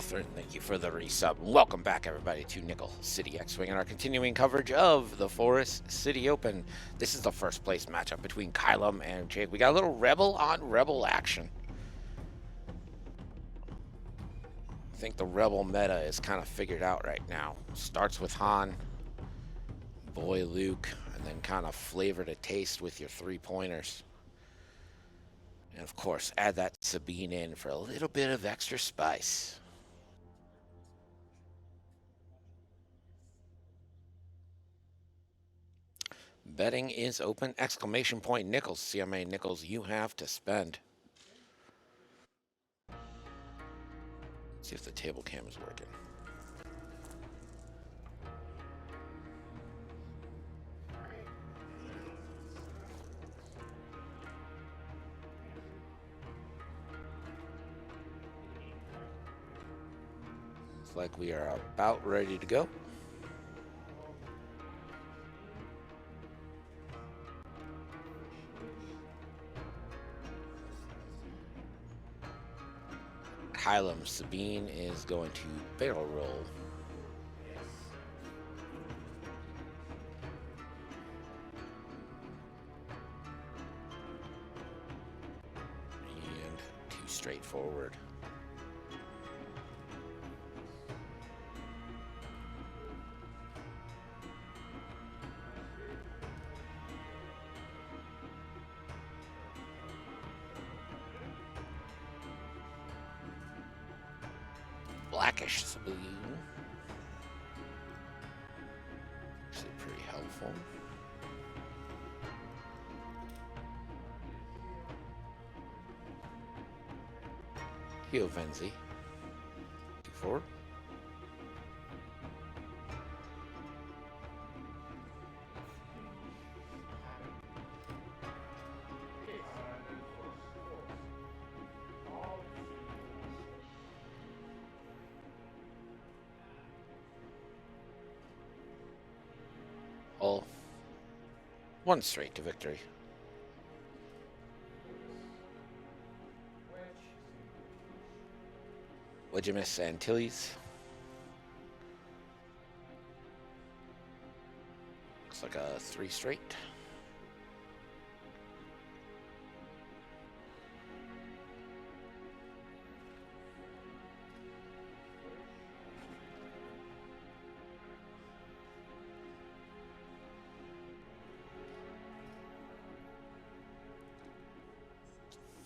Catherine, thank you for the resub. Welcome back, everybody, to Nickel City X-Wing and our continuing coverage of the Forest City Open. This is the first place matchup between Kilum and Jake. We got a little Rebel on Rebel action. I think the Rebel meta is kind of figured out right now. Starts with Han, Boy Luke, and then kind of flavor to taste with your 3-pointers. And of course, add that Sabine in for a little bit of extra spice. Betting is open! Exclamation point nickels. See how many nickels you have to spend. See if the table cam is working. Looks like we are about ready to go. Kilum Sabine is going to barrel roll. And too straightforward. Blackish Sabine. Actually pretty helpful. Venzi. 2-4. All one straight to victory. Wedgimus Antilles. Looks like a 3 straight.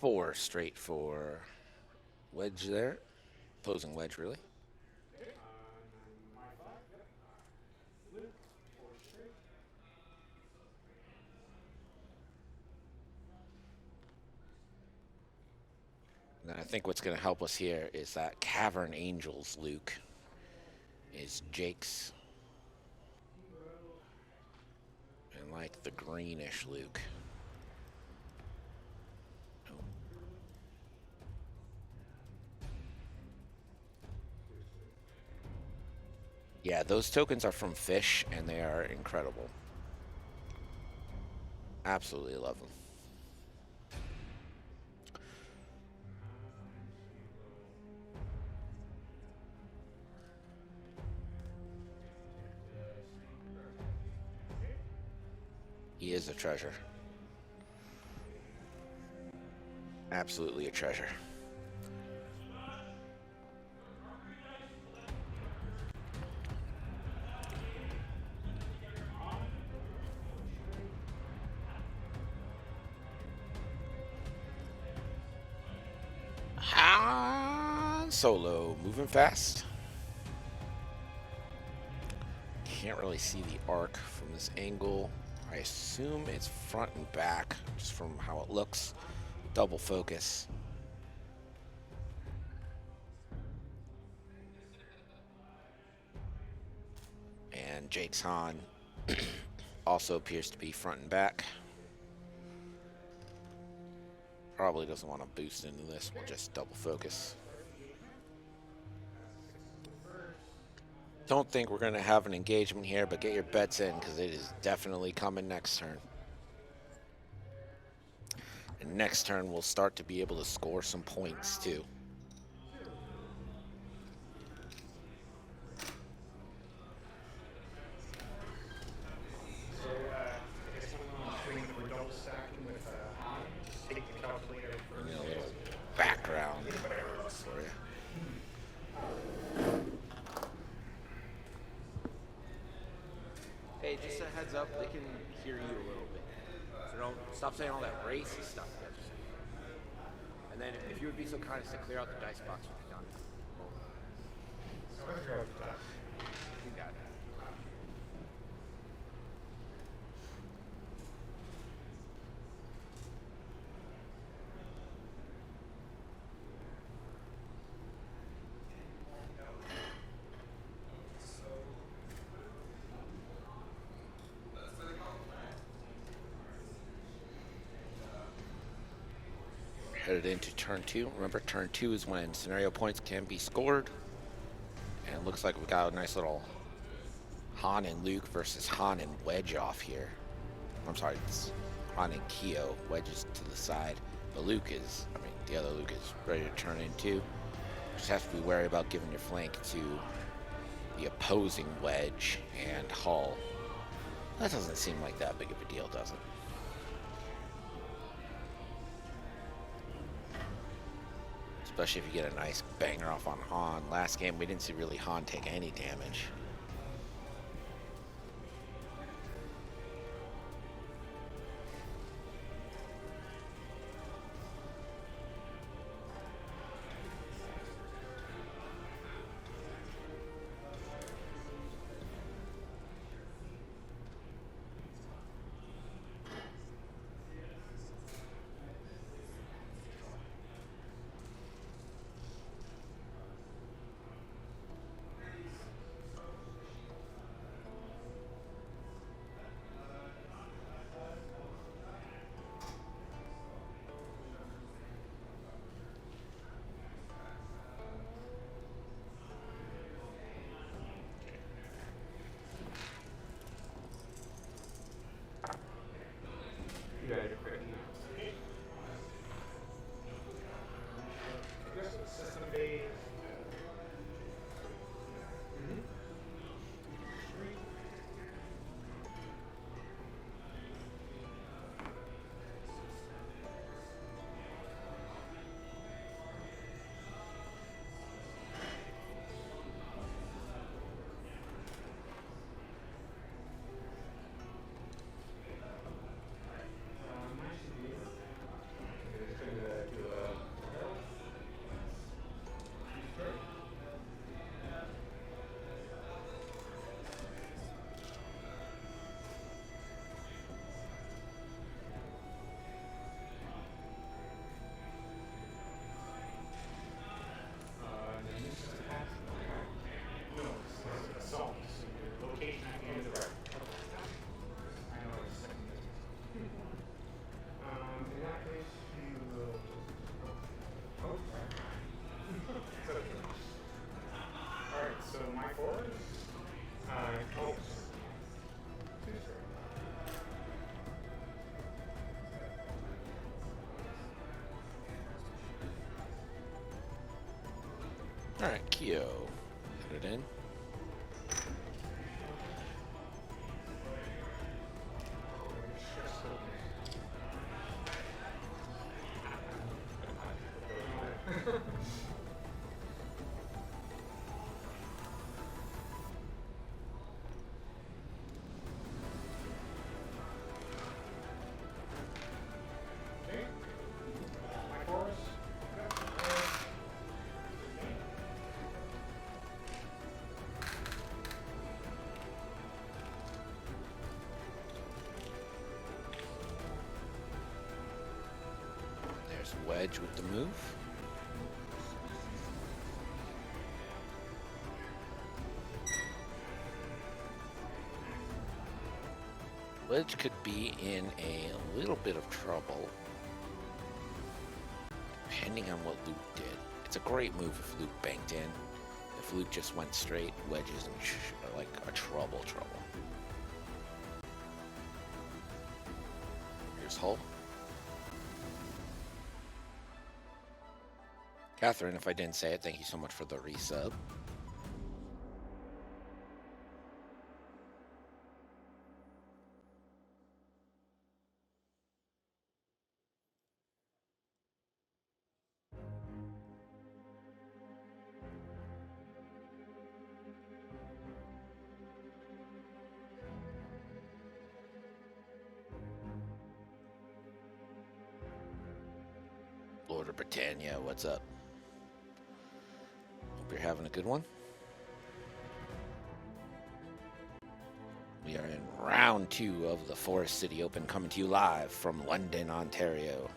Four straight for wedge there. Opposing wedge, really. And I think what's going to help us here is that Cavern Angels Luke is Jake's. And like the greenish Luke. Yeah, those tokens are from Fish, and they are incredible. Absolutely love them. He is a treasure. Absolutely a treasure. Han Solo moving fast. Can't really see the arc from this angle. I assume it's front and back, just from how it looks. Double focus. And Jake's Han also appears to be front and back. Probably doesn't want to boost into this. We'll just double focus. Don't think we're going to have an engagement here, but get your bets in because it is definitely coming next turn. And next turn, we'll start to be able to score some points, too. heads up, they can hear you a little bit. So don't stop saying all that racist stuff. And then if you would be so kind as to clear out the dice box when you're done. You got it. Headed into turn 2. Remember, turn 2 is when scenario points can be scored. And it looks like we got a nice little Han and Luke versus Han and Wedge off here. I'm sorry, it's Han and Keo. Wedge is to the side. But Luke is, the other Luke is ready to turn in too. Just have to be wary about giving your flank to the opposing Wedge and Hull. That doesn't seem like that big of a deal, does it? Especially if you get a nice banger off on Han. Last game, we didn't see really Han take any damage. Alright, Keo. Put it in. Wedge with the move. Wedge could be in a little bit of trouble, depending on what Luke did. It's a great move if Luke banked in. If Luke just went straight, Wedge is in like a trouble. Here's Hull. Catherine, if I didn't say it, thank you so much for the resub. for Britannia. What's up? Hope you're having a good one. We are in round 2 of the Forest City Open, coming to you live from London, Ontario.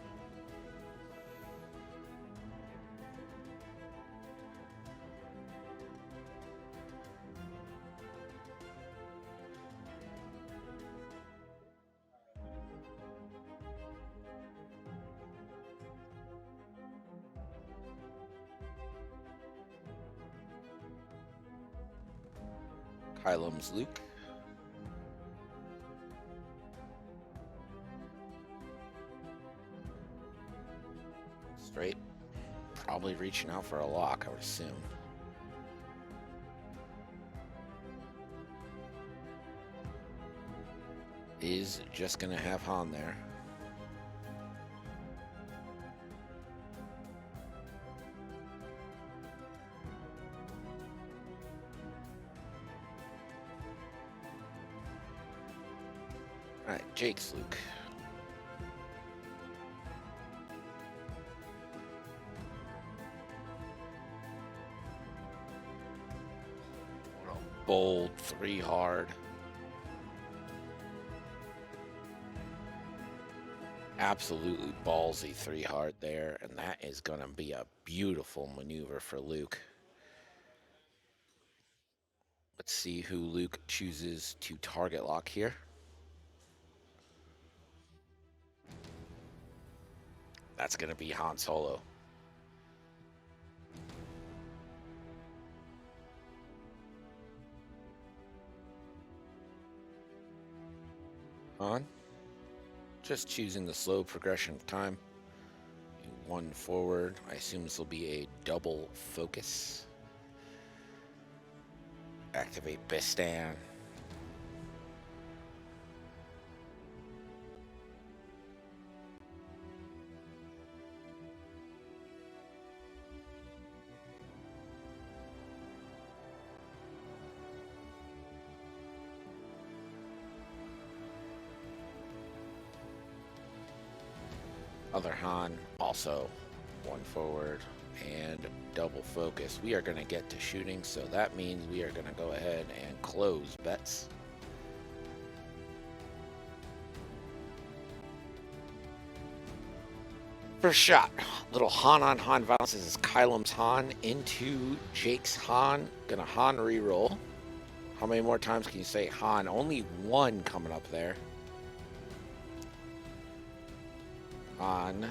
Kilum's Luke. Straight. Probably reaching out for a lock, I would assume. Is just going to have Han there. All right, Jake's Luke. What a bold 3 hard. Absolutely ballsy 3 hard there, and that is going to be a beautiful maneuver for Luke. Let's see who Luke chooses to target lock here. That's going to be Han Solo. Han, just choosing the slow progression of time. 1 forward. I assume this will be a double focus. Activate Bistan. Other Han, also 1 forward and double focus. We are going to get to shooting, so that means we are going to go ahead and close bets. First shot, little Han on Han violence. This is Kilum's Han into Jake's Han. Gonna Han reroll. How many more times can you say Han? Only 1 coming up there. Han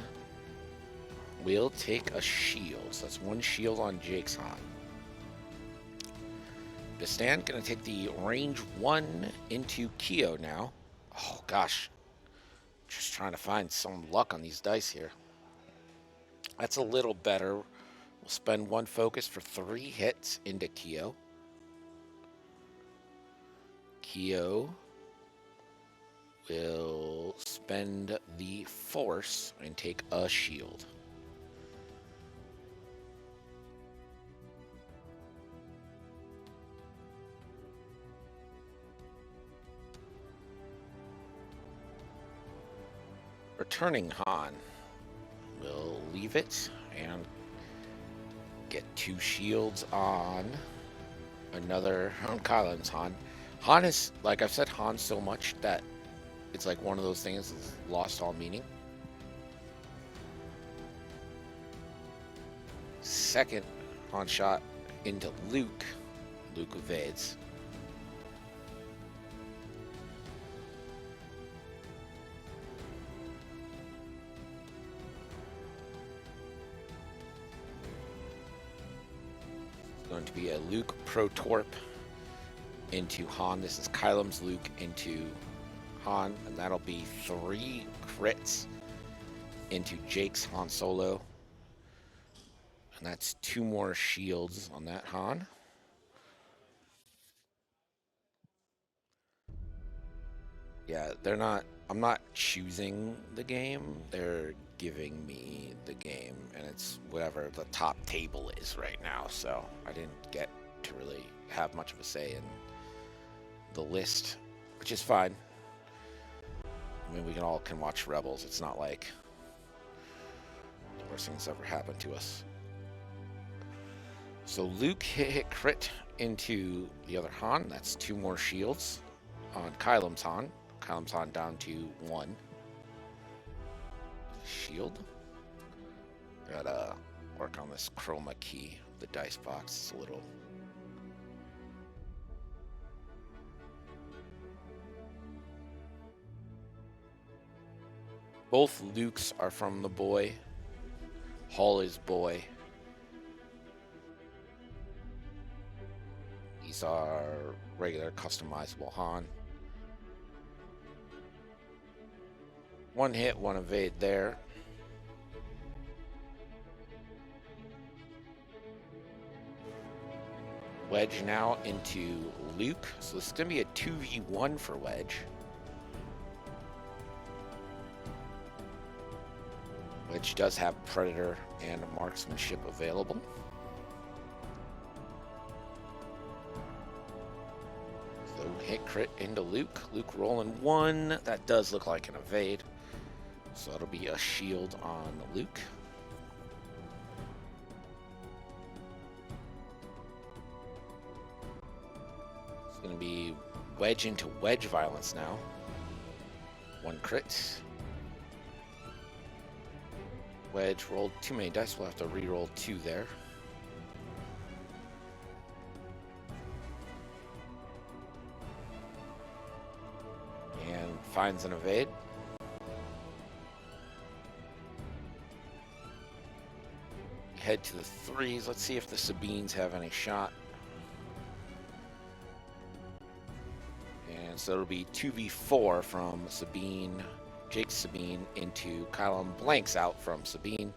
will take a shield. So that's 1 shield on Jake's Han. Bistan gonna take the range 1 into Kyo now. Oh gosh. Just trying to find some luck on these dice here. That's a little better. We'll spend 1 focus for 3 hits into Kyo. Kyo will spend the force and take a shield. Returning Han will leave it and get 2 shields on another on Kylan's Han. Han is, like I've said, Han so much that it's like one of those things that's lost all meaning. Second Han shot into Luke. Luke evades. Going to be a Luke Pro Torp into Han. This is Kilum's Luke into Han, and that'll be 3 crits into Jake's Han Solo. And that's 2 more shields on that Han. Yeah, I'm not choosing the game. They're giving me the game, and it's whatever the top table is right now. So I didn't get to really have much of a say in the list, which is fine. I mean, we can watch Rebels. It's not like Worst thing's ever happened to us. So Luke hit crit into the other Han. That's 2 more shields on Kilum's Han. Kilum's Han down to 1. Shield. Gotta work on this chroma key. The dice box is a little... Both Lukes are from the boy. Hall is boy. These are regular customizable Han. 1 hit, 1 evade there. Wedge now into Luke. So this is going to be a 2v1 for Wedge. Wedge does have Predator and Marksmanship available. So hit crit into Luke. Luke rolling 1. That does look like an evade. So that'll be a shield on Luke. It's going to be Wedge into Wedge violence now. 1 crit. Wedge rolled too many dice. We'll have to re-roll 2 there. And finds an evade. Head to the 3s. Let's see if the Sabines have any shot. And so it'll be 2v4 from Sabine, Jake Sabine into Kilum. Blanks out from Sabine.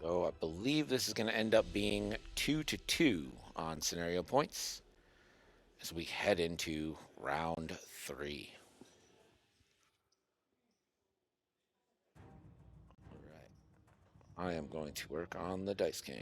So I believe this is going to end up being 2-2 on scenario points as we head into round 3. All right. I am going to work on the dice cam.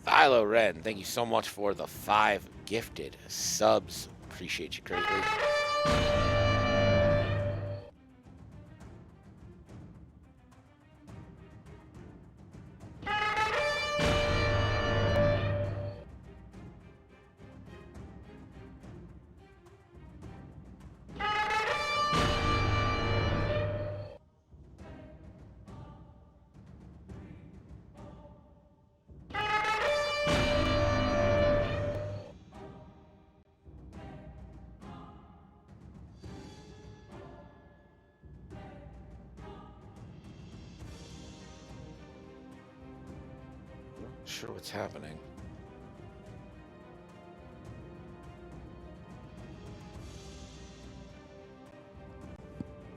Philo Ren, thank you so much for the 5 gifted subs. Appreciate you greatly. Not sure what's happening.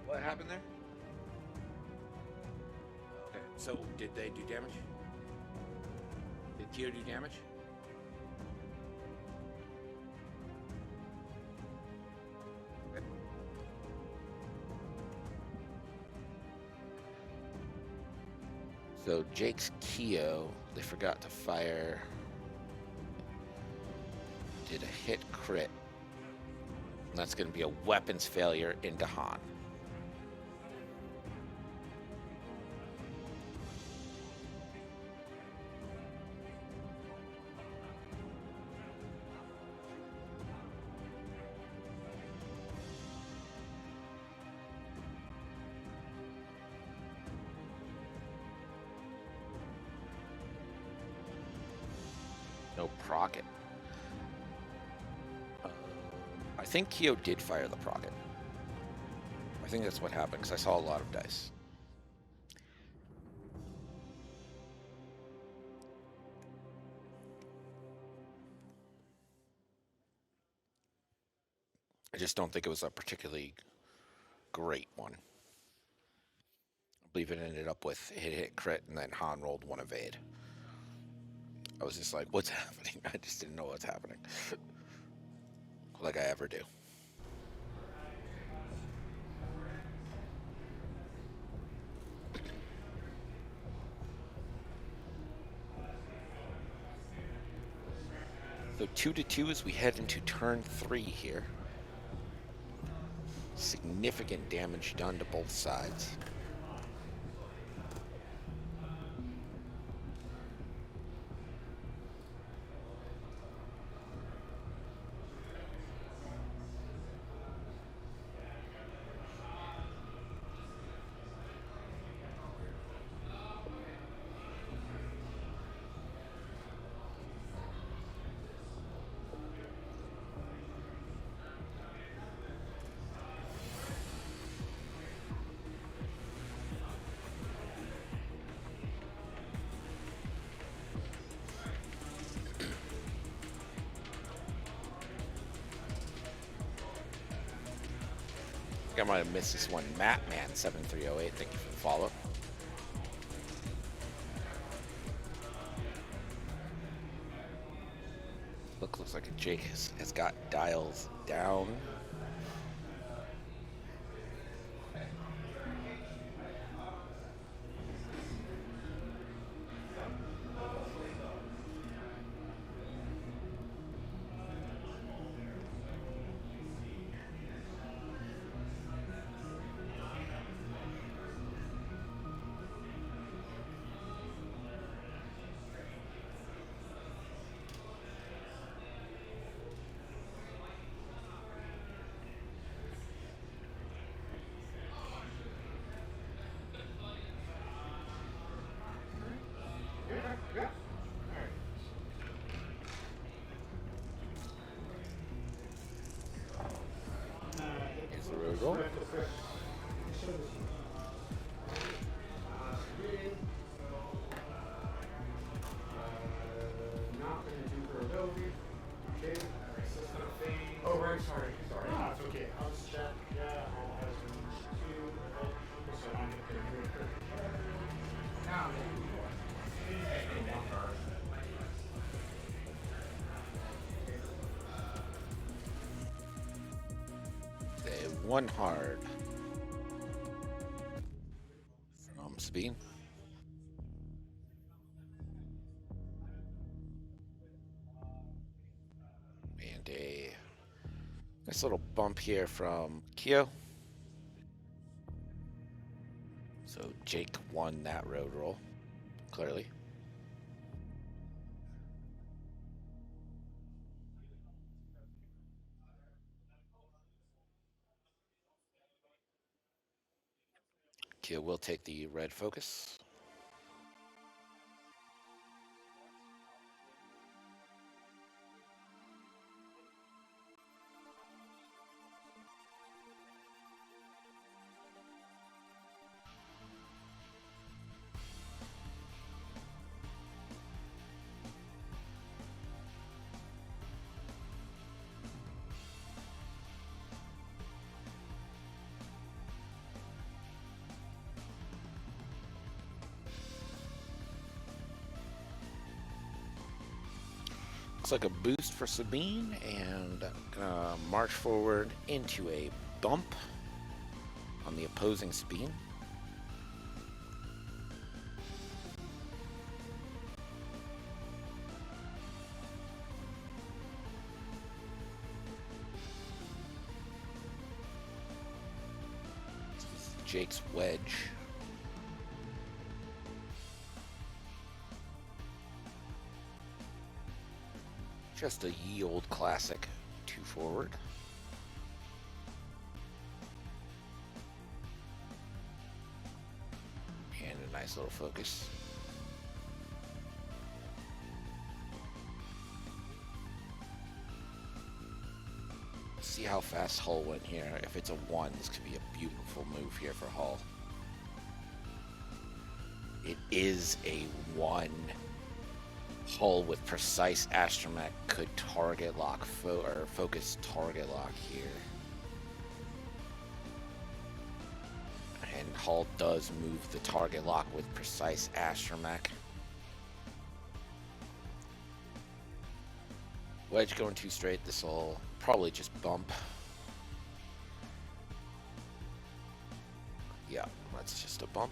What happened there? Okay, so did they do damage? Did Kyo do damage? Okay. So Jake's Kyo, they forgot to fire. Did a hit crit. And that's going to be a weapons failure into Han. No procket. I think Kyo did fire the procket. I think that's what happened because I saw a lot of dice. I just don't think it was a particularly great one. I believe it ended up with hit crit and then Han rolled one evade. I was just like, what's happening? I just didn't know what's happening. Like I ever do. So 2-2 as we head into turn 3 here. Significant damage done to both sides. I might have missed this one. Mattman7308, thank you for the follow. Looks like Jake has got dials down. Here's the road roll. Oh, right, sorry. No, it's okay. I'll just check. Yeah, I'll have some two. So I'm going to do it. Now, They one hard from Sabine. And a nice little bump here from Kyo. So Jake won that road roll, clearly. Kyo will take the red focus. Looks like a boost for Sabine, and gonna march forward into a bump on the opposing Sabine. This is Jake's wedge. Just a ye old classic. 2 forward. And a nice little focus. See how fast Hull went here. If it's a 1, this could be a beautiful move here for Hull. It is a 1. Hull with precise astromech could target lock or focus target lock here. hull does move the target lock with precise astromech. Wedge going too straight. This will probably just bump. Yeah, that's just a bump.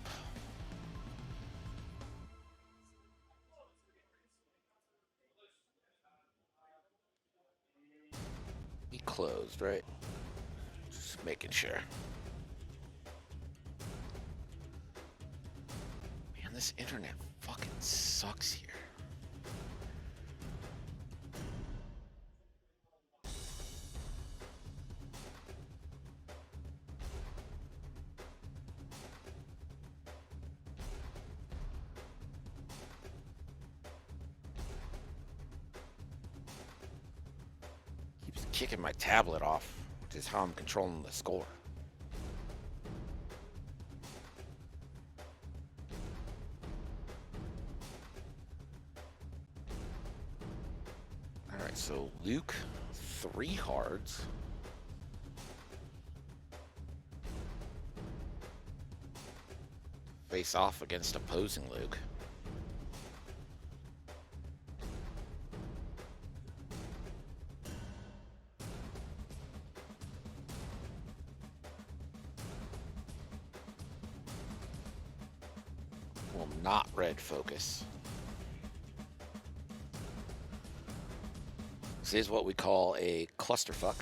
He closed, right? Just making sure. Man, this internet fucking sucks here. Keeps kicking my tablet off, which is how I'm controlling the score. Alright, so Luke, 3 hards. Face off against opposing Luke. Will not red focus. This is what we call a clusterfuck.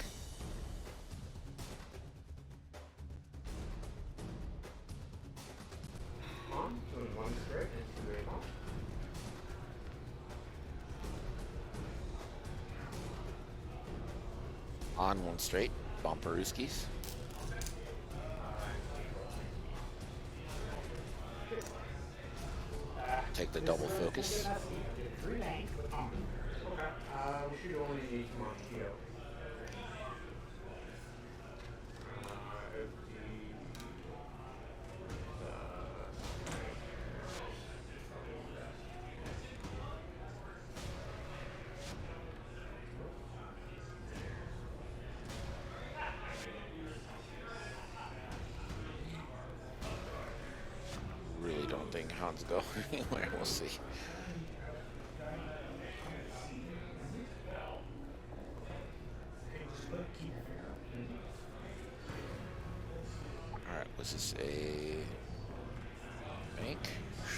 On 1 straight, Bumperooskies. Take the double focus. We should only need Montio. Really don't think Han's going anywhere. We'll see. Alright, was this a bank?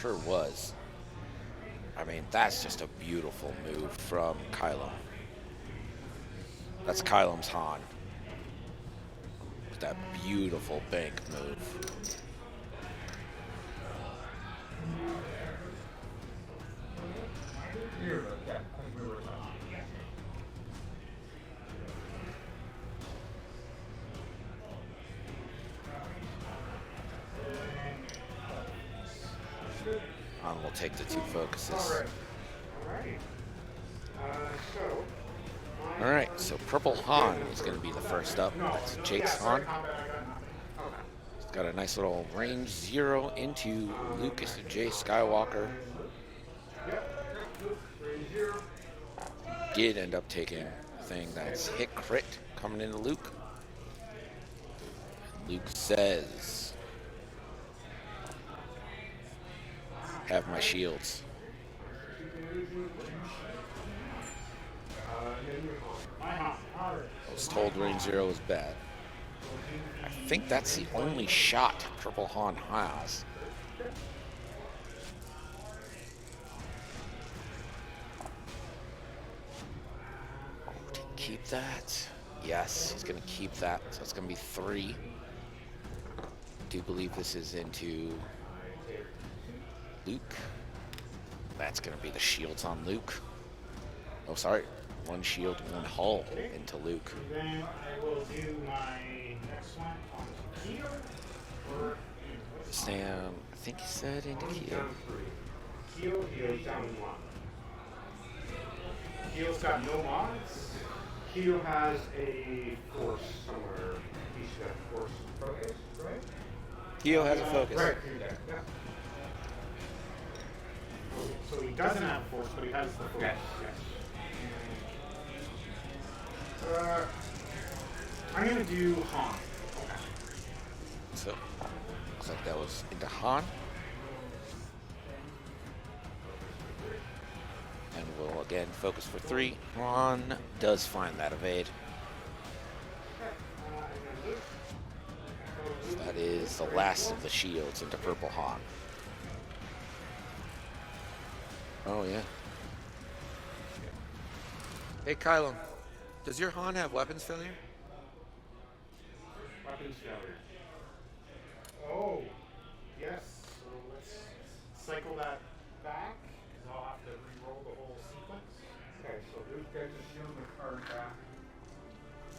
Sure was. I mean, that's just a beautiful move from Kilum. That's Kilum's Han. With that beautiful bank move. We'll take the 2 focuses. Alright, so Purple Han is going to be the first up. That's Jake's Han. He's got a nice little range 0 into Lucas and Jay Skywalker. Did end up taking a thing that's hit crit coming into Luke. Luke says, have my shields. I was told range 0 is bad. I think that's the only shot Purple Han has. Keep that. Yes, he's going to keep that. So it's going to be 3. I do believe this is into Luke. That's going to be the shields on Luke. Oh, sorry. 1 shield, 1 hull into Luke. Then I will do my next one on Keo. Sam, I think he said into Keo. Keo goes down 1. Keo's got no mods. Keo has a force somewhere. He's got force focus, right? Keo has a focus. Right, yeah. So he doesn't have force, but he has the force. Yes. I'm going to do Han. Okay. So, Looks like that was into Han. And we'll again focus for 3. Han does find that evade. That is the last of the shields into purple Han. Oh, yeah. Hey, Kilum, does your Han have weapons failure? Weapons failure. Oh, yes. So let's cycle that back, because I'll have to re-roll the whole sequence. Okay, so Luke gets a shield the card back,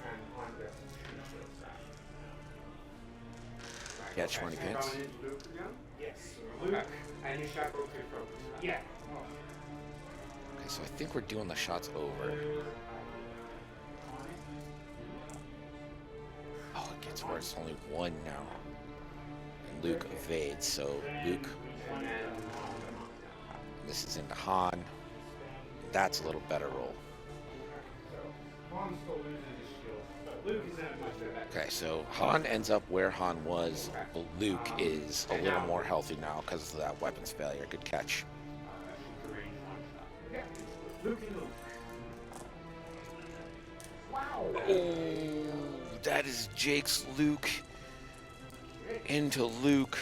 and Han gets his shield back. Right, Yeah, 20 okay, so pins. going into Luke again? Yes. So Luke. And you shot both your focus back. Yeah. Okay, so I think we're doing the shots over. Oh, it gets worse. Only 1 now. And Luke evades, so Luke. This is into Han. That's a little better roll. So Han still loses his shield, but Luke is in a much better. Okay, so Han ends up where Han was, but Luke is a little more healthy now because of that weapons failure. Good catch. Yeah. Luke and Luke. Wow. Oh, that is Jake's Luke into Luke.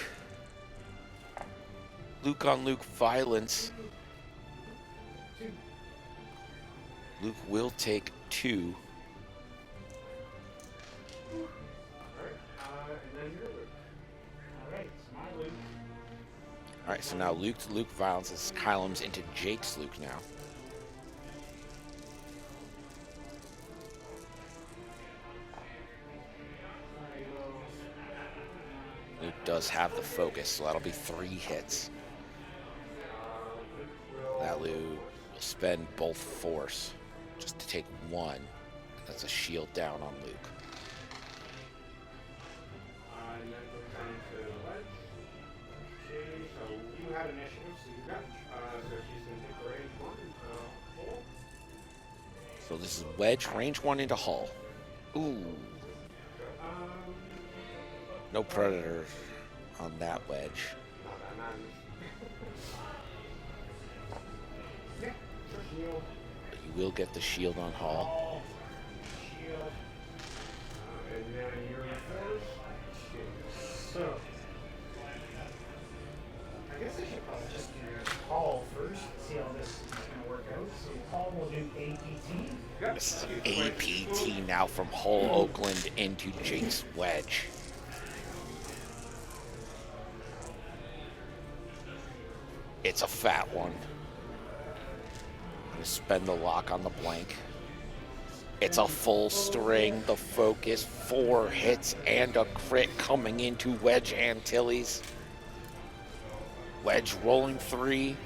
Luke on Luke violence. Luke will take 2. And then you're Luke. Alright, it's my Luke. Alright, so now Luke to Luke violence as Kilum's into Jake's Luke now. Luke does have the focus, so that'll be 3 hits. That Luke will spend both force just to take 1. That's a shield down on Luke. And then goes down to Wedge. Okay, so you have initiative, so you got. So she's going to take the range 1 into Hull. So this is Wedge, range 1 into Hull. Ooh, no Predator on that Wedge. Yeah, shield. But you will get the shield on Hull. Shield. And then you're first. So. I guess I should probably just do Hull first, see how this is going to work out. So Hull will do APT. This is APT now from Hull, Oakland into Jake's Wedge. It's a fat one. I'm gonna spend the lock on the blank. It's a full string, the focus, 4 hits and a crit coming into Wedge Antilles. Wedge rolling 3.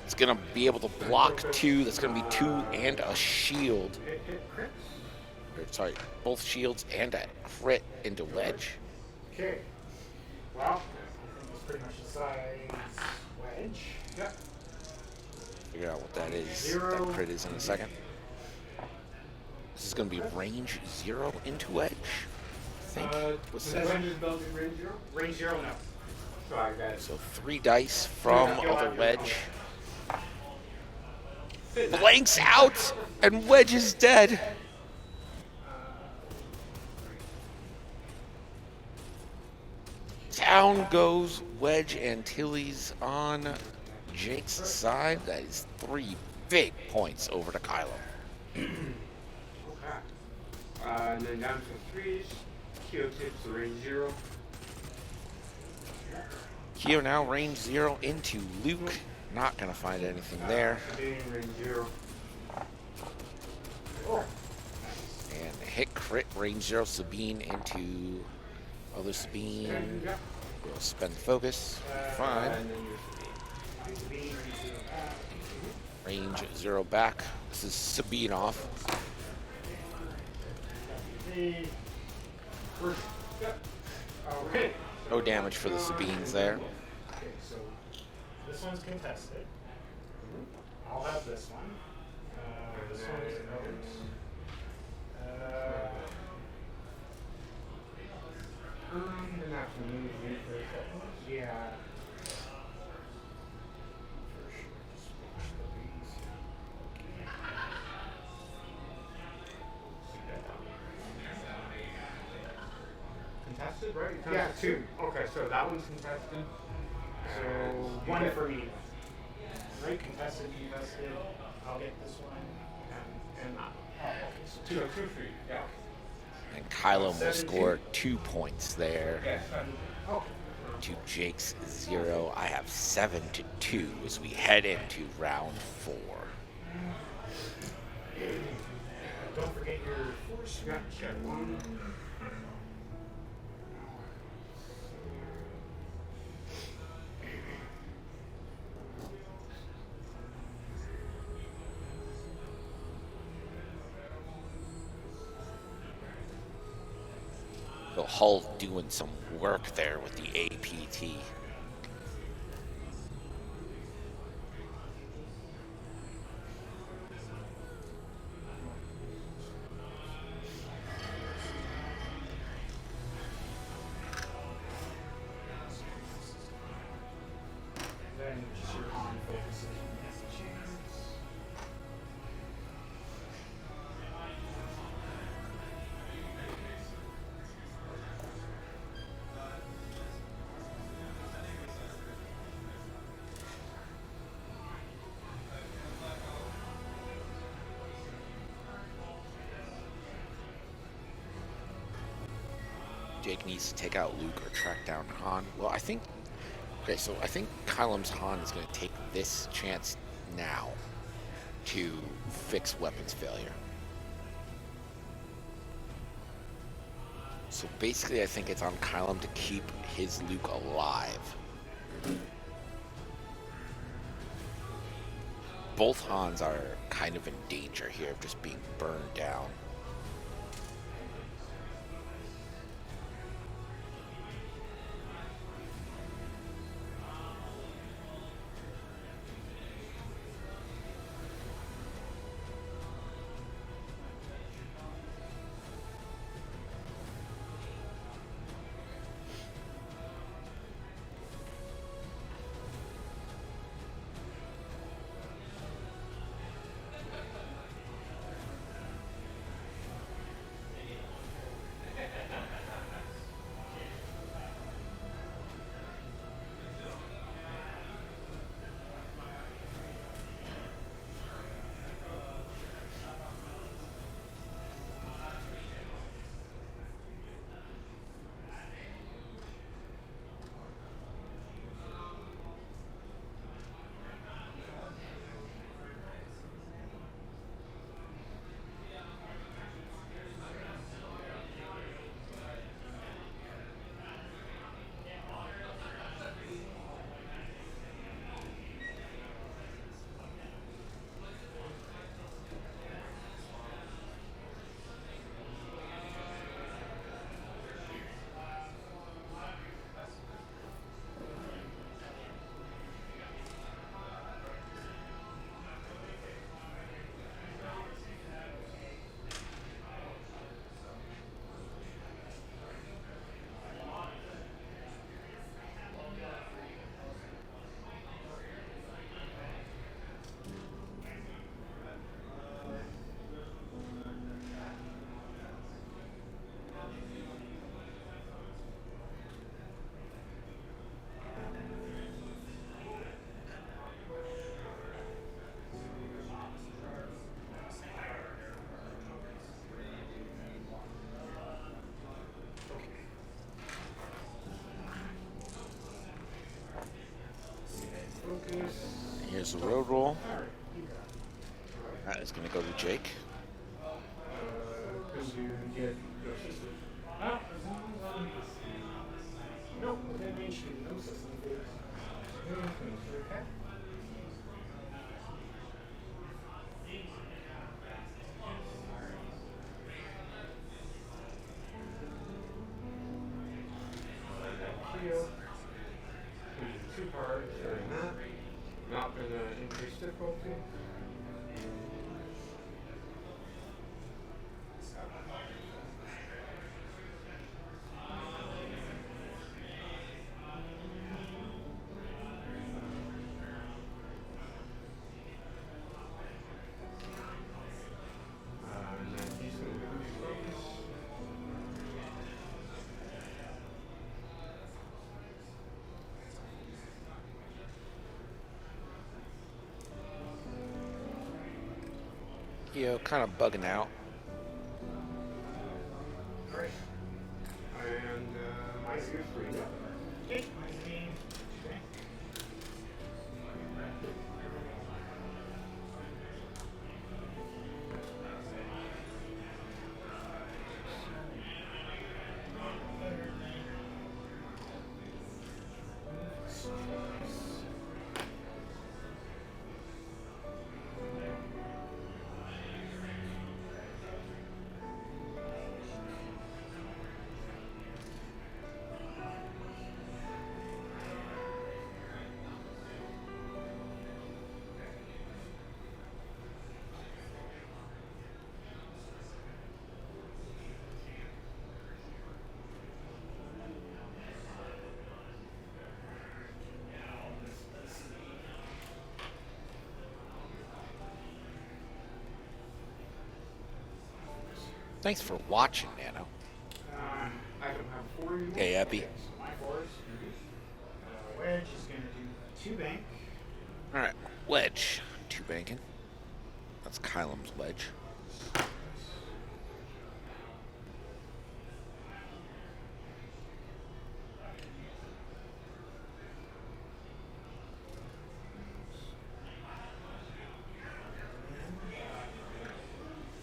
It's gonna be able to block 2. That's gonna be 2 and a shield. Or, sorry, both shields and a crit into Wedge. Okay. Well, I think it's pretty much the size Wedge. Yep. Figure out what that is. That crit is in a second. This is gonna be range 0 into Wedge. I think. What's that? Range 0? Range 0, no. So I got it. So 3 dice from other Wedge. Blanks out, and Wedge is dead. Down goes Wedge Antilles on Jake's side. That is 3 big points over to Kilum. Okay. And then down to 3s. Kyo tips the range 0. Kyo now range 0 into Luke. Not gonna find anything there. Being range 0. And hit crit range 0 Sabine into other Sabine. We'll spend focus. Fine. And then your Sabine. Range 0 back. This is Sabine off. Okay. No damage for the Sabines there. Okay, so this one's contested. I'll have this one. This one's out. Didn't have to move me for a second. Yeah. For sure. Just watch the bees. Contested, right? Yeah, two. Okay, so that one's contested. So one for me. Right? Contested, contested. I'll get this one and that one. Oh, okay. So two for you. Yeah. And Kilum will score 2 points there Yes. Okay. to Jake's 0. I have 7-2 as we head into round 4. Don't forget your force. Yeah, check one. So Hull doing some work there with the APT. Then just your mind focuses on Massachusetts. Jake needs to take out Luke or track down Han. Well, I think Kilum's Han is going to take this chance now to fix weapons failure. So basically, I think it's on Kilum to keep his Luke alive. Both Hans are kind of in danger here of just being burned down. Here's the road roll. That is going to go to Jake. Could you get your sister? Nope, within range to no system phase. Okay. Heal. Two cards during that. Not gonna increase difficulty. kind of bugging out. Alright. And my use 3. Okay. Thanks for watching, Nano. I can have 4 units. Hey, Epi. Okay, so my 4s. Wedge is going to do 2 bank. All right, wedge. 2 banking. That's Kilum's wedge.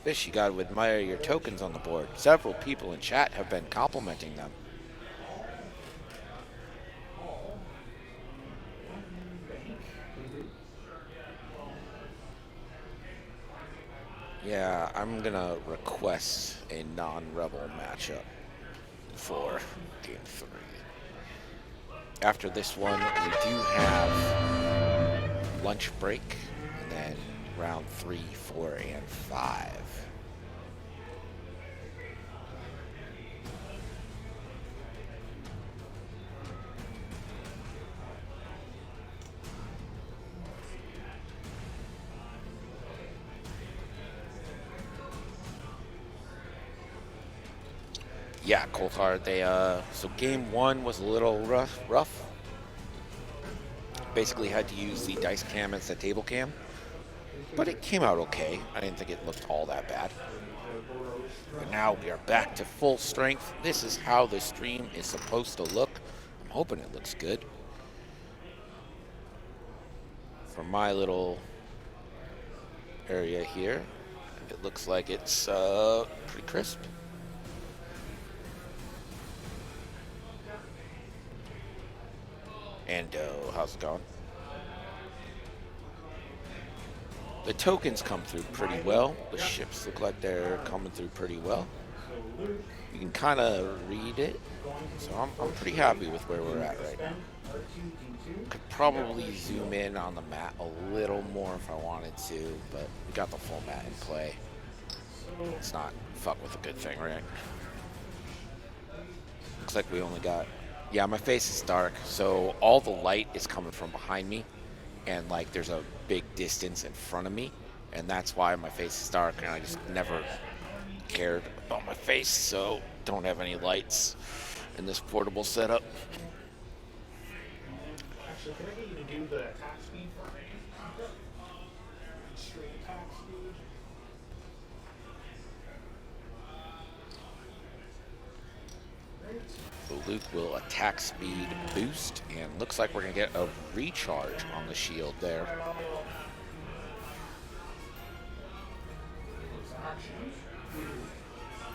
Fish, you gotta admire your tokens on the board. Several people in chat have been complimenting them. Yeah, I'm gonna request a non-rebel matchup for game 3. After this one, we do have lunch break, and then round 3, 4, and 5. Yeah, Coulthard, so game 1 was a little rough. Basically had to use the dice cam as the table cam, but it came out okay. I didn't think it looked all that bad. But now we are back to full strength. This is how the stream is supposed to look. I'm hoping it looks good. For my little area here, it looks like it's pretty crisp. Ando, how's it going? The tokens come through pretty well. The ships look like they're coming through pretty well. You can kind of read it. So I'm pretty happy with where we're at right now. Could probably zoom in on the map a little more if I wanted to, but we got the full map in play. Let's not fuck with a good thing, right? Looks like we only got... Yeah, my face is dark, so all the light is coming from behind me, and like there's a big distance in front of me, and that's why my face is dark, and I just never cared about my face, so don't have any lights in this portable setup. Actually, can I get you to do the attack speed for me? Straight attack speed. Luke will attack speed boost, and looks like we're going to get a recharge on the shield there.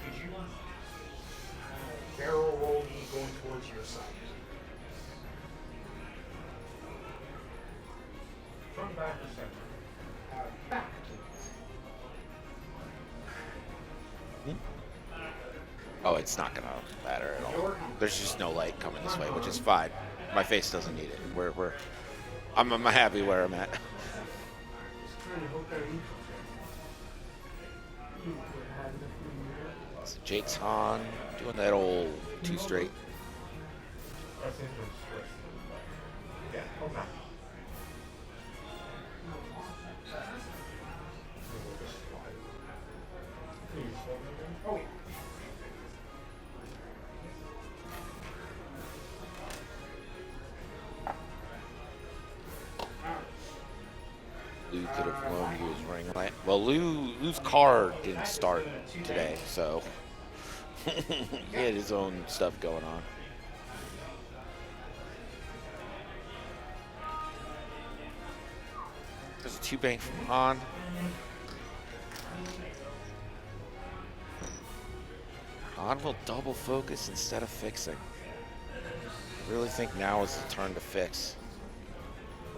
Could you barrel roll me going towards your side? Front, back, or center? Back. Oh, it's not going to matter at all. There's just no light coming this way, which is fine. My face doesn't need it. I'm happy where I'm at. So Jake's Han doing that old 2 straight. Yeah, okay. Oh, yeah. Lou could have loaned you his ring light. Well, Lou's car didn't start today, so he had his own stuff going on. There's a 2-bank from Han. Han will double focus instead of fixing. I really think now is the turn to fix.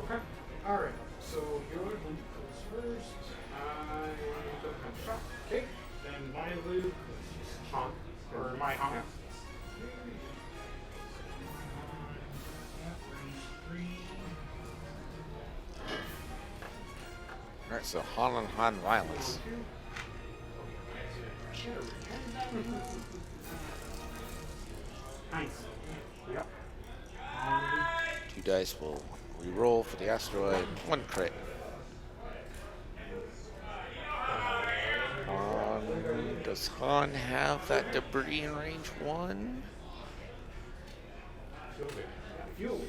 Okay. All right. So your loop goes first. I don't have shot. Okay. Then my loop, Han, or my Han. All right, so Han on Han violence. Nice. Yep. 2 dice will re-roll for the asteroid. 1 crit. Does Han have that debris in range 1? Fuel.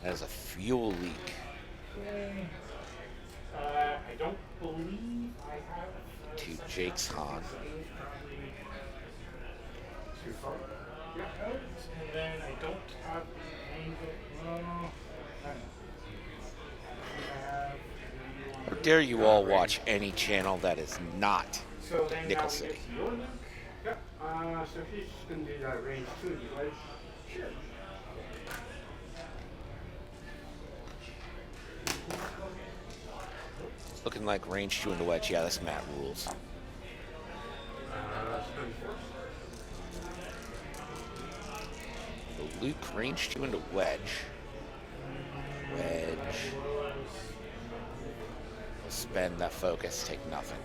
As a fuel leak. I don't believe I have. To Jake's Han. Too far. Yeah. And then I don't have the angle. How dare you all watch any channel that is not So then Nickel now we City? get to your look. Yep. So she's just gonna do that range 2 device. Sure. It's looking like range 2 into wedge. Yeah, that's Matt rules. That's 34. So Luke, range 2 into wedge. Wedge. Spend that focus, take nothing.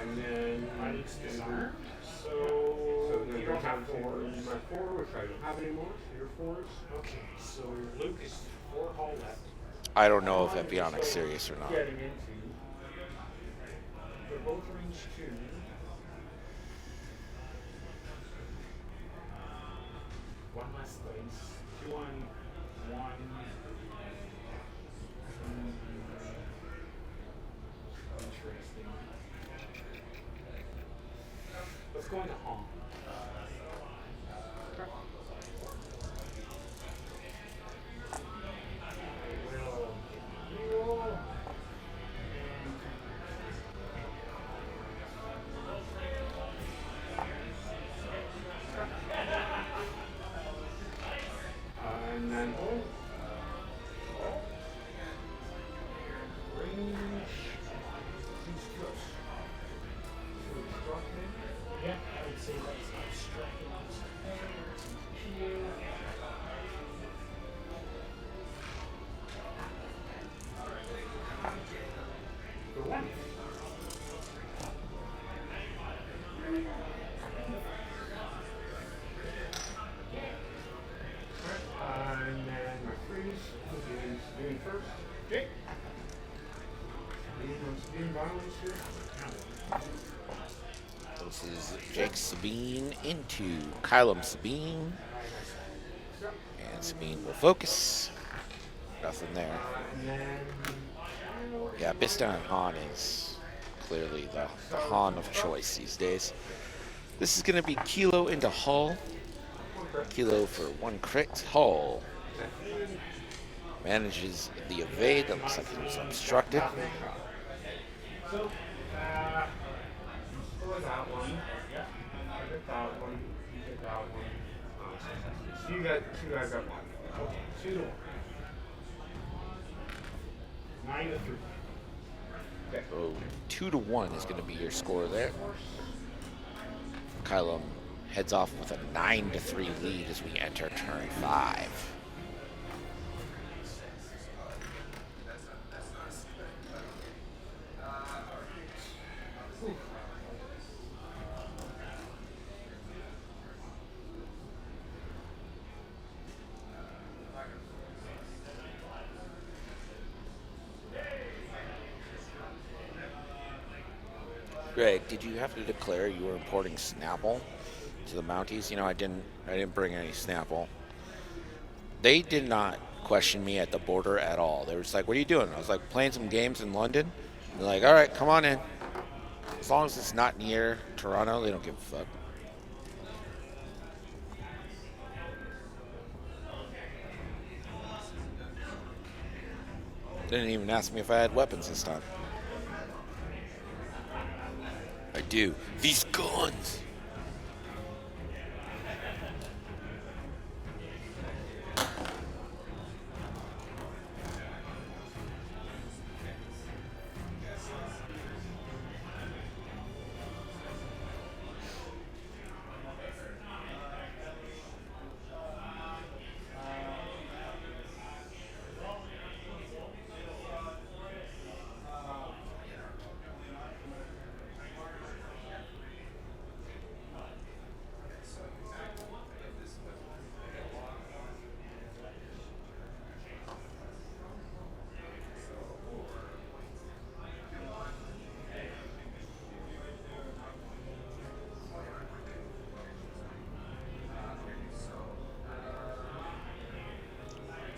And then Mike's disarmed. So you don't have 4s. My 4, which I don't have anymore. So your 4s. Okay, so Luke is 4 hull left. I don't know if Epionic's serious or not. Getting into. They're both range 2. One less dice. 2 on 1. Interesting. Let's go into home. And then range. Yeah, I would say that's obstructing. The one. And then my freeze is doing first. Okay. Being violence here. This is Jake Sabine into Kilum Sabine. And Sabine will focus. Nothing there. And then Yeah, Bistan and Han is clearly the Han of choice these days. This is going to be Kilo into Hull. Kilo for 1 crit. Hull manages the evade. That looks like it was obstructed. so score that one. Yeah. I get that one. You get that one. So you guys got one. Okay. 2 to 1. 9 to 3. Okay. So 2 to 1 is going to be your score there. Kilum heads off with a 9 to 3 lead as we enter turn 5. Greg, did you have to declare you were importing Snapple to the Mounties? You know, I didn't bring any Snapple. They did not question me at the border at all. They were just like, "What are you doing?" I was like, "Playing some games in London." They're like, "All right, come on in." As long as it's not near Toronto, they don't give a fuck. They didn't even ask me if I had weapons this time. I do. These guns.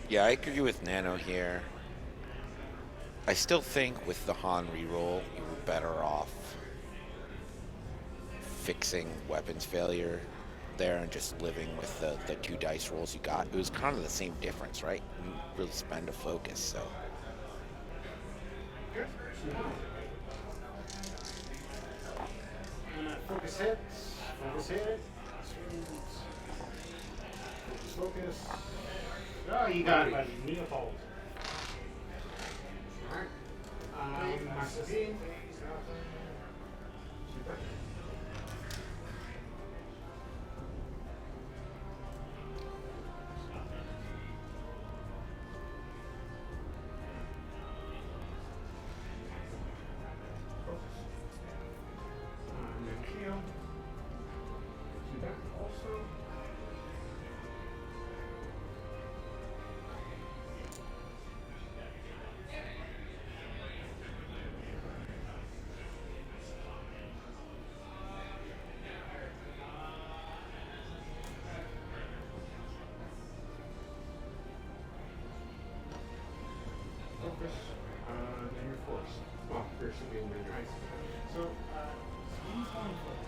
Yeah, I agree with Nano here. I still think with the Han reroll, you were better off fixing weapons failure there and just living with the two dice rolls you got. It was kind of the same difference, right? You really spend a focus, so. Focus hits. Focus hit. Focus, focus. Oh, you got it, buddy. Neophold. Alright. My speed. Super. Kilum. Do that also. Focus. Then your force. Well, there should be in your dice. So, speed 20 foot.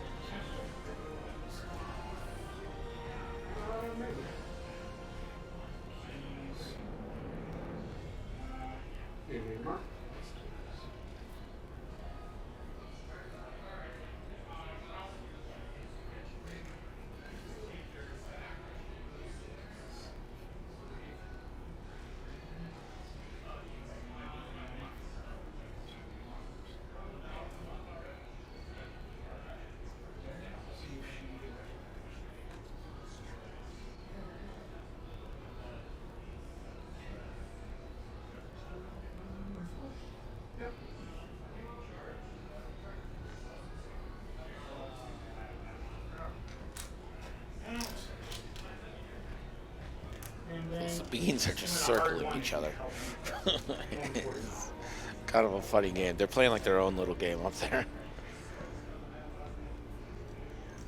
Maybe. Maybe mark. Yep. And then The beans are just I'm in a hard circling one. each other. It's kind of a funny game. They're playing like their own little game up there.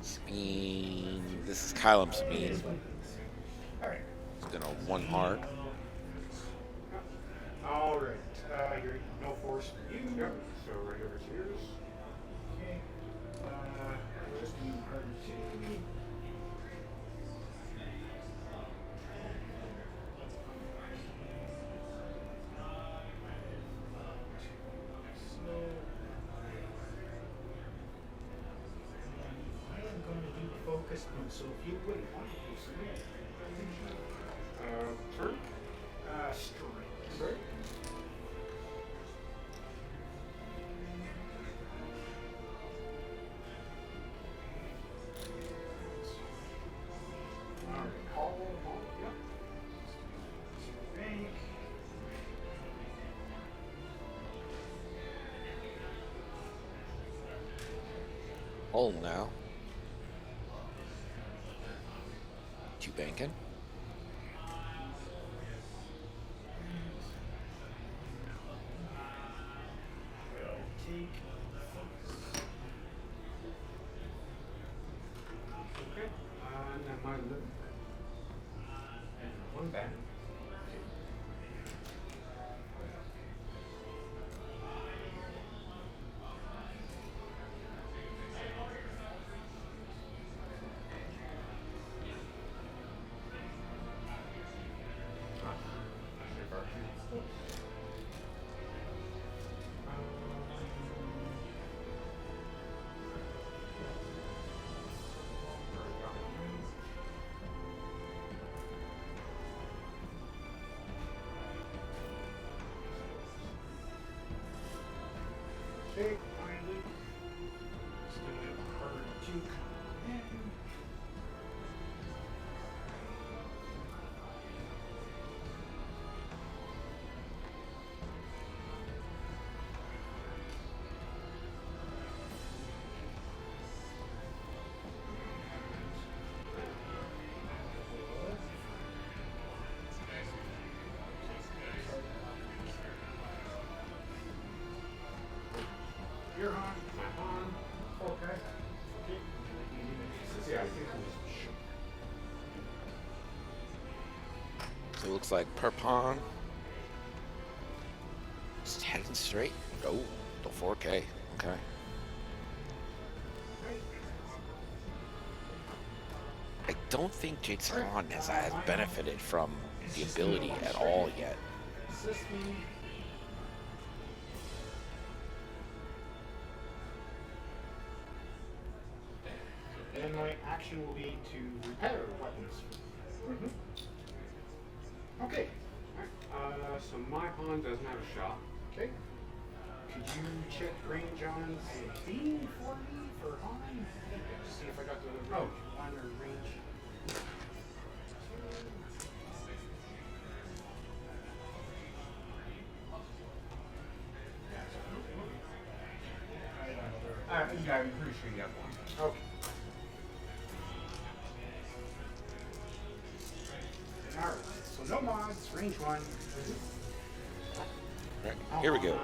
Sabine. This is Kilum Sabine. Alright. He's gonna one hard. Alright. You're no force for you. Yep. So right over to yours. Okay. Just be hard to. I am going to do the focus move, so if you wouldn't want to do something. Turn? Straight. Straight? Alright, call, yep. Bank. Hold now. You banking? Take focus. Okay. And then my limit. And one band. Okay, finally. Still waiting for her to come in. You're on. I'm on. Okay. Yeah, I think it was. So it looks like per pawn. Just heading straight. Oh, the 4K. Okay. I don't think Jake's pawn has benefited from the ability at all yet. Assist me. Then my action will be to repair weapons. Okay. So my pawn doesn't have a shot. Okay. Could you check range on Sabine for me for Han? See if I got the range one or range. Yeah, I'm pretty sure you have one. Okay. Alright, so no mods, range one. Right, here we go.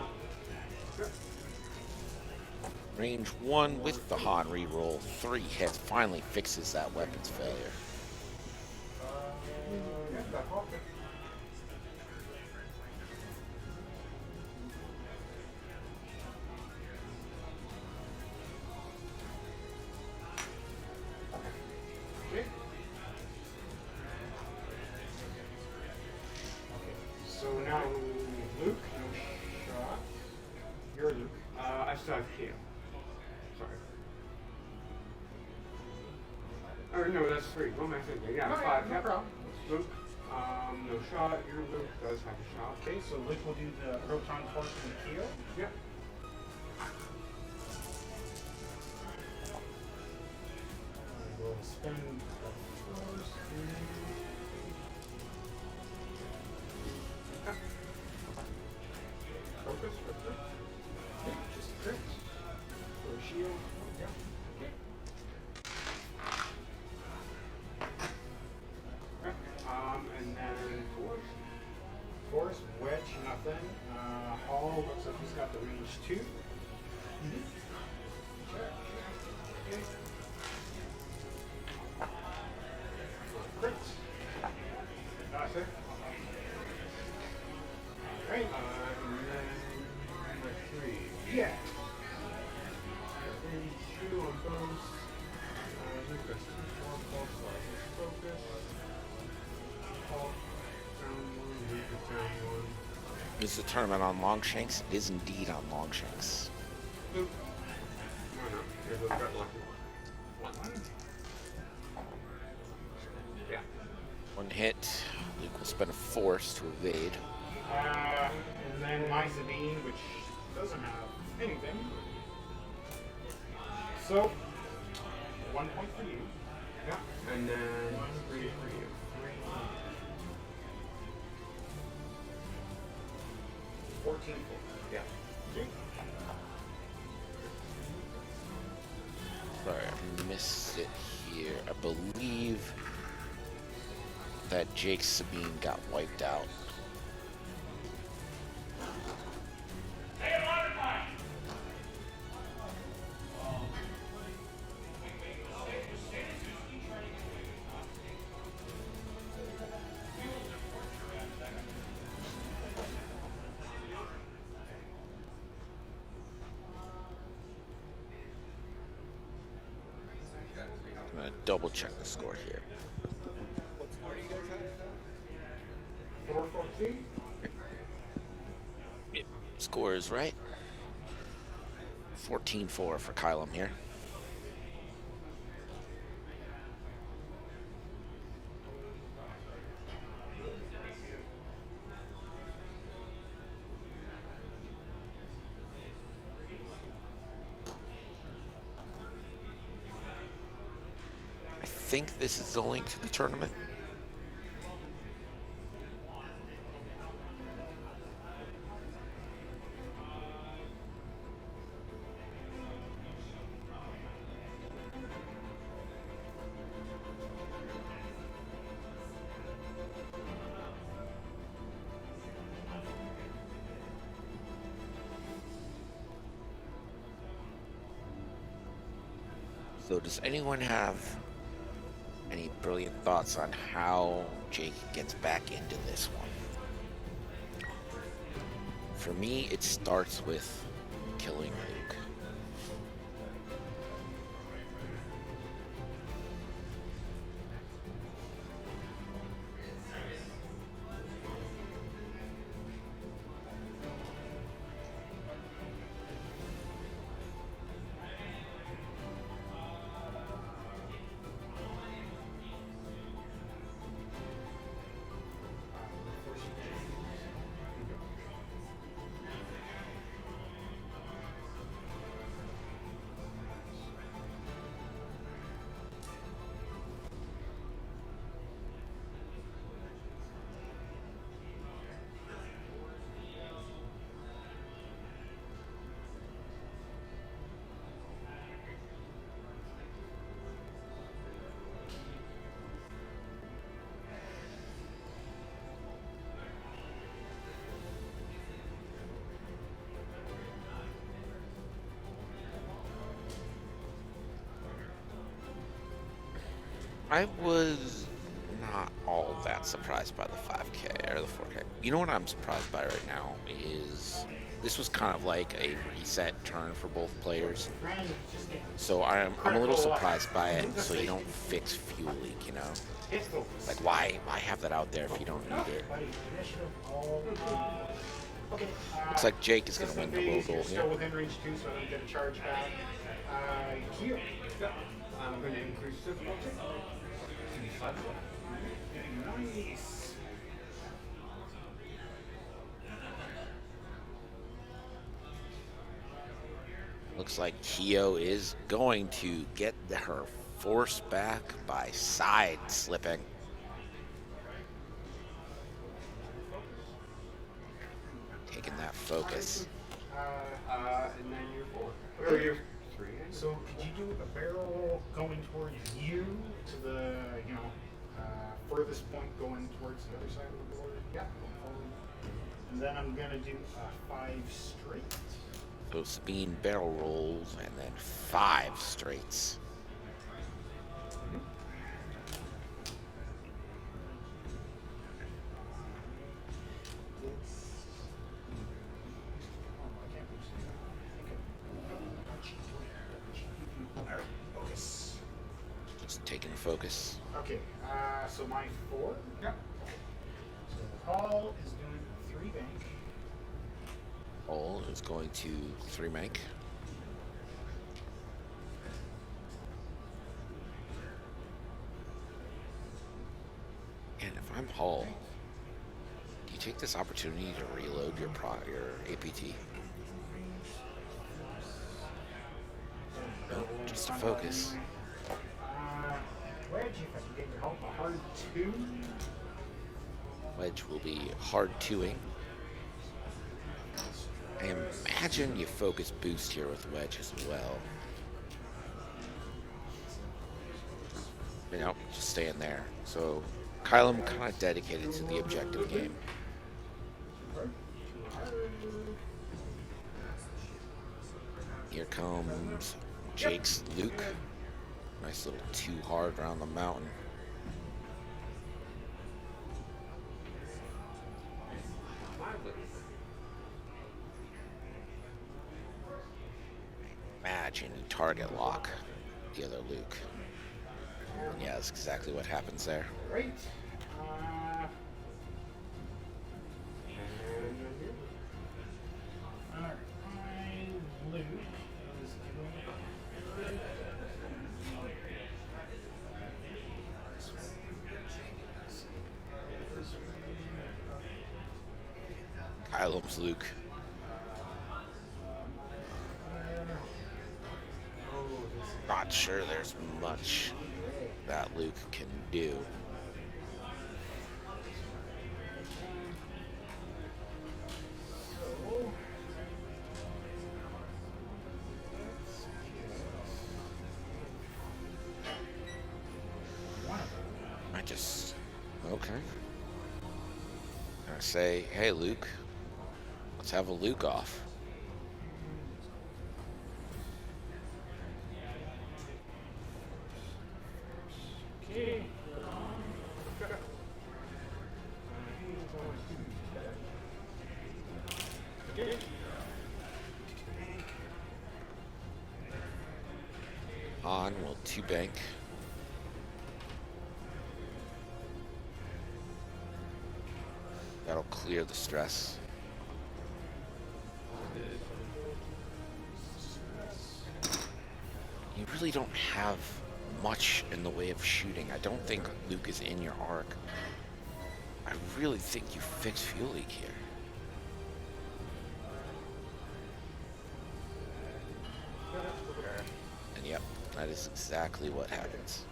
Range 1 with the Han reroll. 3 hits finally fixes that weapons failure. Yeah, that's all. Okay. So now Luke, no shot. You're Luke. I still have Kilum. Sorry. Or no, that's 3. What am I thinking? Yeah, No, 5. no Yep. problem. Luke, no shot. Your Luke does have a shot. Okay, so Luke will do the proton force and the keel. Yep. We'll spend the force. Focus. Focus. Okay, just a crit. For a shield. Yeah. Okay. Okay. And then force. Force, wedge, nothing. Hall looks like he's got the range 2. Check. Okay. Crit. That's it. Right. And then number 3. Yeah. Range 2 on both. Luke has 2, 4, pulse, focus. Hulk, down 1, Luke is down 1. Is the tournament on Longshanks? It is indeed on Longshanks. Luke. Why not? Here's Luke got lucky. 1. Yeah. 1 hit. Luke will spend a force to evade. And then my Sabine, which doesn't have anything. So, 1 point for you. Yeah. And then 3 for you. 14 Yeah. Okay. Sorry, I missed it here. I believe that Jake Sabine got wiped out. I'm gonna double check the score here. 414. Yep, score is right. 14-4 for Kilum here. think this is the link to the tournament. So does anyone have any brilliant thoughts on how Jake gets back into this one? For me, it starts with killing Luke. I was not all that surprised by the 5K or the 4K. You know what I'm surprised by right now is this was kind of like a reset turn for both players. So I'm a little surprised by it. So you don't fix fuel leak, you know? Like why have that out there if you don't need it? Looks like Jake is going to win the low goal here. Still within range 2, so I don't get a charge back. Here. I'm going to increase difficulty. Nice. Looks like Kyo is going to get her force back by side slipping. Taking that focus. And then you're 4. Or you're 3. So could you do a barrel roll going towards you to the, furthest point going towards the other side of the board? Yeah. And then I'm gonna do a 5 straight. So Sabine barrel rolls and then 5 straights. Just taking focus. Okay, so my 4. Yep. So Paul is doing 3 bank. Paul is going to 3 make. And if I'm Paul, do you take this opportunity to reload your APT? Nope, just to focus. Wedge, if I can get your help, a hard 2. Wedge will be hard 2ing. I imagine you focus boost here with Wedge as well. You know, just staying there. So Kilum kind of dedicated to the objective game. Here comes Jake's Luke. Nice little 2 hard around the mountain. Imagine you target lock the other Luke. And yeah, that's exactly what happens there. Great. Alright, Luke is doing Kilum's Luke. Not sure there's much that Luke can do. Okay. I say, hey, Luke, let's have a Luke off. Okay. Okay. On, will 2-bank. That'll clear the stress. You really don't have much in the way of shooting. I don't think Luke is in your arc. I really think you fix fuel leak here. And yep, that is exactly what happens.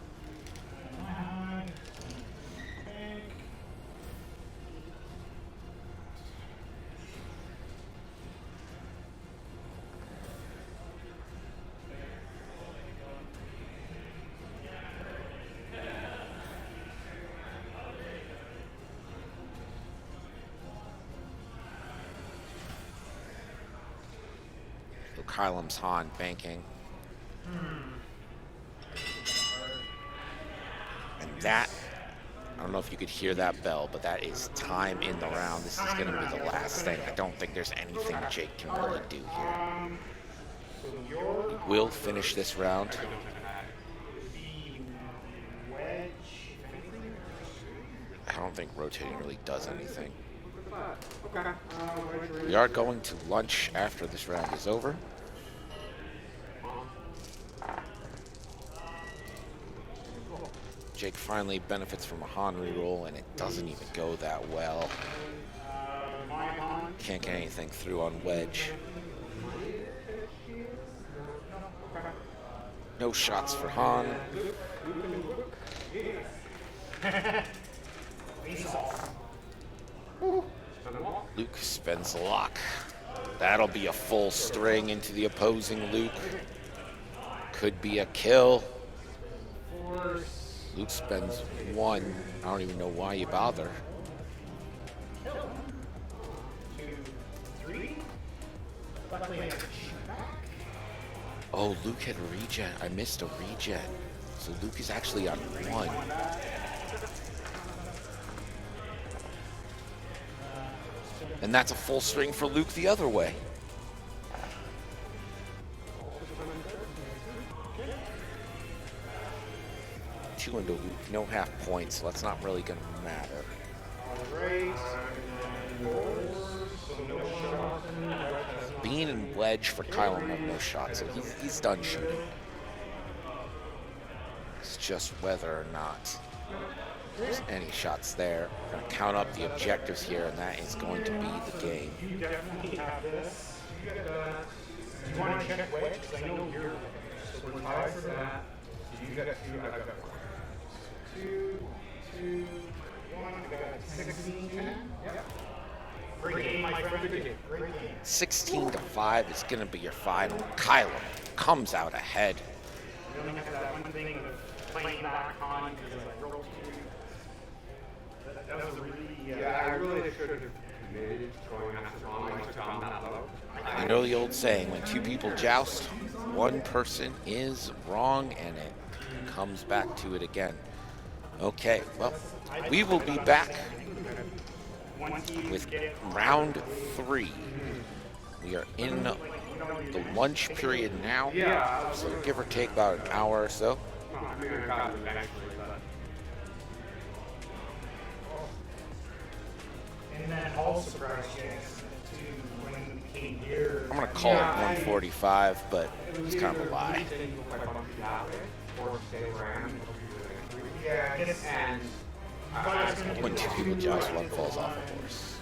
Kilum's Han banking. And that, I don't know if you could hear that bell, but that is time in the round. This is going to be the last thing. I don't think there's anything Jake can really do here. He will finish this round. I don't think rotating really does anything. We are going to lunch after this round is over. Jake finally benefits from a Han reroll, and it doesn't even go that well. Can't get anything through on Wedge. No shots for Han. Luke spends the lock. That'll be a full string into the opposing Luke. Could be a kill. Luke spends one. I don't even know why you bother. 2, 3. Oh, Luke had a regen. I missed a regen. So Luke is actually on 1. And that's a full string for Luke the other way. Two into Luke, no half points, so that's not really going to matter. Bean and Wedge for Kilum have no shot, so he's done shooting. It's just whether or not there's any shots there. We're going to count up the objectives here, and that is going to be the game. You definitely have this. Do you want to check Wedge? Because I know you're. So we're tied for that. You got 2, I've got 1. 2, 2, 1. I got 16, 10. Yep. Great game, my friend. Good game. Great game. 16-5 is going to be your final. Kilum comes out ahead. You only have that one thing of playing back on because I rolled 2. That was a really. I really should have committed going after Ron. I took on that low. You know the old saying, when two people joust, one person is wrong, and it comes back to it again. Okay, well, we will be back with round 3. We are in the lunch period now, so give or take about an hour or so. And then also surprised Jason too when we came here. I'm going to call it 145, but it's kind of a lie. Yeah, I guess. And When two people joust, one falls off a horse.